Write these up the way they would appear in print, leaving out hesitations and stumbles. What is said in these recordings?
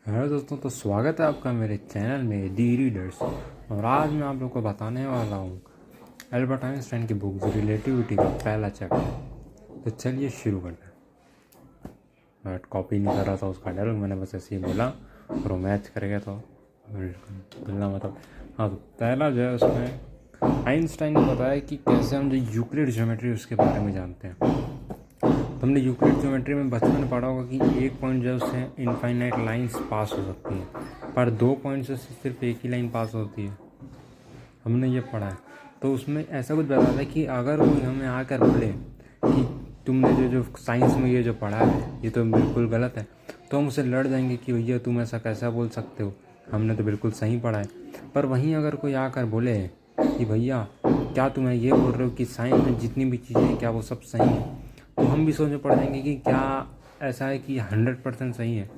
Hello दोस्तों, तो स्वागत है आपका मेरे चैनल में दी रीडर्स। और आज मैं आप लोग को बताने वाला हूँ एल्बर्ट आइंस्टाइन की बुक जो रिलेटिविटी का पहला चैप्टर। तो चलिए शुरू करते हैं। मैं कॉपी नहीं कर रहा था उसका डायलॉग, मैंने बस ऐसे ही बोला और वो मैच कर गया। तो बोलना मतलब हाँ, तो पहला जो है उसमें आइंस्टाइन ने बताया कि कैसे हम जो यूक्लिड ज्योमेट्री उसके बारे में जानते हैं। तो हमने यूक्लिड ज्योमेट्री में बचपन में पढ़ा होगा कि एक पॉइंट जो है उससे इनफाइनाइट लाइंस पास हो सकती हैं, पर 2 पॉइंट से सिर्फ एक ही लाइन पास होती है। हमने ये पढ़ा है। तो उसमें ऐसा कुछ बताया था कि अगर कोई हमें आकर बोले कि तुमने जो जो साइंस में ये जो पढ़ा है ये तो बिल्कुल गलत है, तो हम उससे लड़ जाएंगे कि भैया तुम ऐसा कैसा बोल सकते हो, हमने तो बिल्कुल सही पढ़ा है। पर वहीं अगर कोई आकर बोले कि भैया क्या तुम ये बोल रहे हो कि साइंस में जितनी भी चीज़ें हैं क्या वो सब सही है, तो हम भी सोचने पड़ जाएंगे कि क्या ऐसा है कि 100% सही है।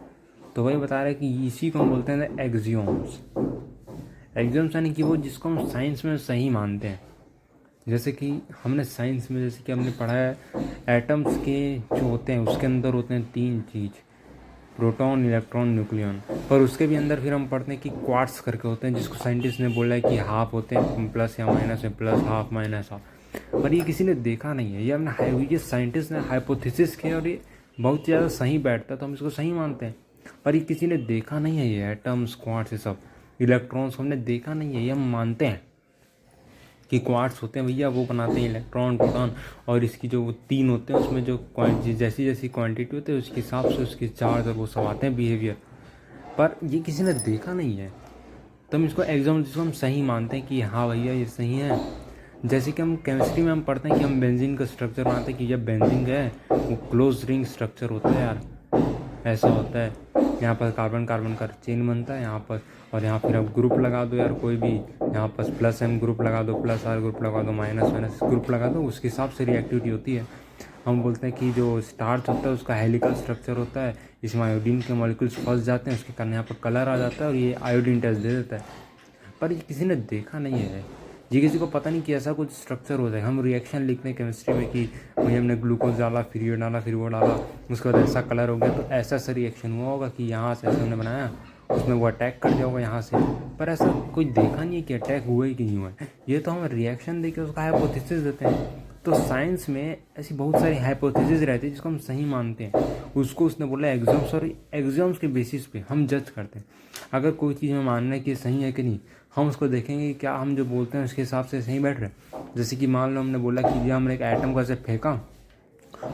तो वही बता रहे हैं कि इसी को हम बोलते हैं एक्सियोम्स। एक्सियोम्स यानी कि वो जिसको हम साइंस में सही मानते हैं। जैसे कि हमने साइंस में जैसे कि हमने पढ़ा है एटम्स के जो होते हैं उसके अंदर होते हैं 3 चीज़, प्रोटॉन, इलेक्ट्रॉन, न्यूक्लियन। पर उसके भी अंदर फिर हम पढ़ते हैं कि क्वार्ट्स करके होते हैं, जिसको साइंटिस्ट ने बोला है कि हाफ होते हैं, प्लस या माइनस में, प्लस हाफ माइनस हाफ। पर ये किसी ने देखा नहीं है, ये हमने ये साइंटिस्ट ने हाइपोथेसिस किया और ये बहुत ज़्यादा सही बैठता है तो हम इसको सही मानते हैं। पर ये किसी ने देखा नहीं है, ये एटम्स, क्वार्ट्स, ये सब इलेक्ट्रॉन्स हमने देखा नहीं है, ये हम मानते हैं कि क्वार्ट्स होते हैं भैया वो बनाते हैं इलेक्ट्रॉन, प्रोटॉन। और इसकी जो वो 3 होते हैं उसमें जो जैसी जैसी क्वांटिटी होती है उसके हिसाब से उसके चार्ज और वो सब आते हैं बिहेवियर। पर ये किसी ने देखा नहीं है, तो हम इसको एग्जाम जिसको हम सही मानते हैं कि हाँ भैया ये सही है। जैसे कि हम केमिस्ट्री में हम पढ़ते हैं कि हम बेंजीन का स्ट्रक्चर बनाते हैं कि जब बेंजीन है वो क्लोज रिंग स्ट्रक्चर होता है यार, ऐसा होता है। यहाँ पर कार्बन कार्बन का चेन बनता है यहाँ पर, और यहाँ फिर आप ग्रुप लगा दो यार कोई भी, यहाँ पर प्लस एम ग्रुप लगा दो, प्लस आर ग्रुप लगा दो, माइनस माइनस ग्रुप लगा दो, उसके हिसाब से रिएक्टिविटी होती है। हम बोलते हैं कि जो स्टार्च होता है उसका हेलिकल स्ट्रक्चर होता है, इसमें आयोडीन के मॉलिक्यूल्स फंस जाते हैं, उसके कारण यहाँ पर कलर आ जाता है और ये आयोडीन टेस्ट दे देता है। पर ये किसी ने देखा नहीं है, ये किसी को पता नहीं कि ऐसा कुछ स्ट्रक्चर होता है। हम रिएक्शन लिखते हैं केमिस्ट्री में कि भाई हमने ग्लूकोज डाला, फिर ये डाला, फिर वो डाला, उसके बाद ऐसा कलर हो गया, तो ऐसा सा रिएक्शन हुआ होगा कि यहाँ से ऐसे हमने बनाया, उसमें वो अटैक कर दिया होगा यहाँ से। पर ऐसा कोई देखा नहीं है कि अटैक हुआ ही कि नहीं हुआ है, ये तो हम रिएक्शन देके उसका हाइपोथेसिस देते हैं। तो साइंस में ऐसी बहुत सारी हाइपोथेसिस रहती है जिसको हम सही मानते हैं, उसको उसने बोला एग्जाम्स, और एग्जाम्स के बेसिस पे हम जज करते हैं। अगर कोई चीज़ हमें मानना है कि सही है कि नहीं, हम उसको देखेंगे कि क्या हम जो बोलते हैं उसके हिसाब से सही बैठ रहे हैं। जैसे कि मान लो हमने बोला कि भैया हमने एक एटम का से फेंका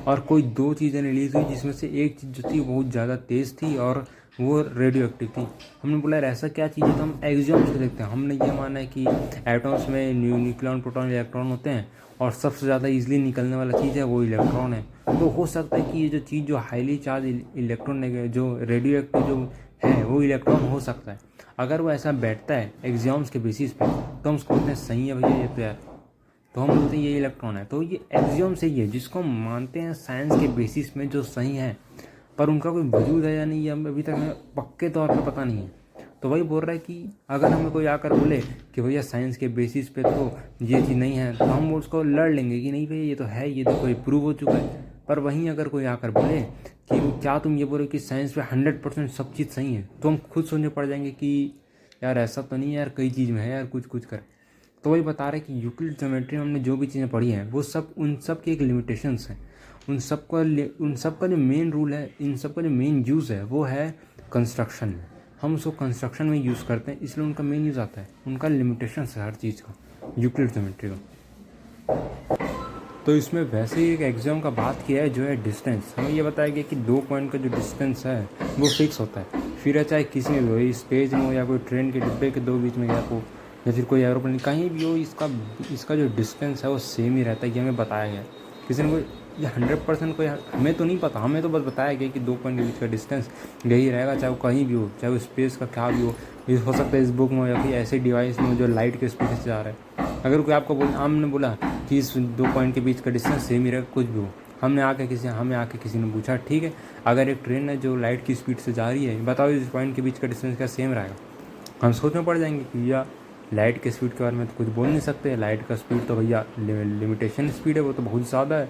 और कोई 2 चीज़ें रिलीज़ हुई, जिसमें से एक चीज़ जो थी बहुत ज़्यादा तेज़ थी और वो रेडियो एक्टिव थी। हमने बोला यार ऐसा क्या चीज़ है, तो हम एग्जाम्स को देखते हैं। हमने ये माना है कि एटम्स में न्यूक्लियन, प्रोटॉन, इलेक्ट्रॉन होते हैं और सबसे ज़्यादा ईजिली निकलने वाला चीज़ है वो इलेक्ट्रॉन है। तो हो सकता है कि ये जो चीज़ जो हाईली चार्ज इलेक्ट्रॉन जो रेडियो एक्टिव जो है वो इलेक्ट्रॉन हो सकता है। अगर वो ऐसा बैठता है एग्जाम्स के बेसिस पे तो हम उसको बोलते हैं सही है भैया ये तो यार, तो हम बोलते हैं ये इलेक्ट्रॉन है। तो ये एक्सियम से ही है जिसको हम मानते हैं साइंस के बेसिस में जो सही है, पर उनका कोई वजूद है या नहीं ये हमें अभी तक हमें पक्के तौर पर पता नहीं है। तो वही बोल रहा है कि अगर हमें कोई आकर बोले कि भैया साइंस के बेसिस पे तो ये चीज़ नहीं है, तो हम उसको लड़ लेंगे कि नहीं भैया ये तो है, ये तो कोई प्रूव हो चुका है। पर वहीं अगर कोई आकर बोले कि क्या तुम ये बोल रहे हो कि साइंस पे 100% सब चीज़ सही है, तो हम खुद सोचने पड़ जाएंगे कि यार ऐसा तो नहीं है यार, कई चीज़ में है यार कुछ कुछ कर। तो वही बता रहे कि यूक्लिड ज्योमेट्री में हमने जो भी चीज़ें पढ़ी हैं वो सब उन सब की एक लिमिटेशंस हैं। उन सब का जो मेन रूल है, इन सब का जो मेन यूज़ है वो है कंस्ट्रक्शन में। हम उसको कंस्ट्रक्शन में यूज़ करते हैं, इसलिए उनका मेन यूज़ आता है। उनका लिमिटेशंस है हर चीज़ का, यूक्लिड ज्योमेट्री का। तो इसमें वैसे ही एक एग्जाम का बात किया है जो है डिस्टेंस। हमें ये बताया गया कि 2 पॉइंट का जो डिस्टेंस है वो फिक्स होता है, फिर चाहे किसी में भी हो, स्पेस में हो या कोई ट्रेन के डिब्बे के 2 बीच में गैप हो या फिर कोई एरोप्लेन कहीं भी हो, इसका जो डिस्टेंस है वो सेम ही रहता है। ये हमें बताया गया। किसी ने कोई ये 100% कोई हमें तो नहीं पता, हमें तो बस बताया गया कि 2 पॉइंट के बीच का डिस्टेंस यही रहेगा, चाहे वो कहीं भी हो, चाहे वो स्पेस का क्या भी हो। ये हो सकता है इस बुक में या फिर ऐसे डिवाइस में जो लाइट के स्पीड से जा रहा है। अगर कोई आपको हमने बोला कि इस 2 पॉइंट के बीच का डिस्टेंस सेम ही रहेगा, कुछ भी हो, हमें आके किसी ने पूछा ठीक है अगर एक ट्रेन है जो लाइट की स्पीड से जा रही है, बताओ इस पॉइंट के बीच का डिस्टेंस क्या सेम रहेगा। हम सोच में पड़ जाएंगे कि भैया लाइट के स्पीड के बारे में तो कुछ बोल नहीं सकते, लाइट का स्पीड तो भैया लिमिटेशन स्पीड है, वो तो बहुत ज़्यादा है,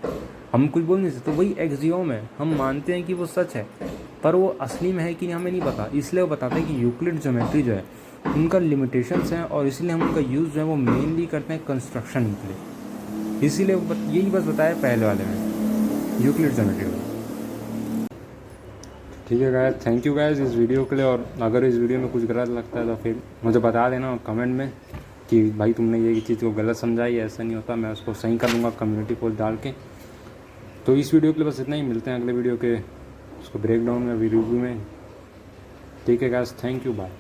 हम कुछ बोल नहीं सकते। तो वही एक्सियोम है, हम मानते हैं कि वो सच है, पर वो असली में है कि नहीं हमें नहीं पता, इसलिए वो बताते हैं कि यूक्लिड ज्योमेट्री जो है उनका लिमिटेशंस हैं और इसलिए हम उनका यूज़ जो है वो मेनली करते हैं कंस्ट्रक्शन के लिए, इसीलिए यही बस बताया पहले वाले में यूक्लिड ज्योमेट्री में। ठीक है गाइस, थैंक यू गाइस इस वीडियो के लिए, और अगर इस वीडियो में कुछ गलत लगता है तो फिर मुझे बता देना कमेंट में कि भाई तुमने ये चीज़ को गलत समझाई, ऐसा नहीं होता, मैं उसको सही कर दूँगा कम्युनिटी पोस्ट डाल के। तो इस वीडियो के लिए बस इतना ही, मिलते हैं अगले वीडियो के उसको ब्रेक डाउन में, रिव्यू में। ठीक है गाइस, थैंक यू, बाय।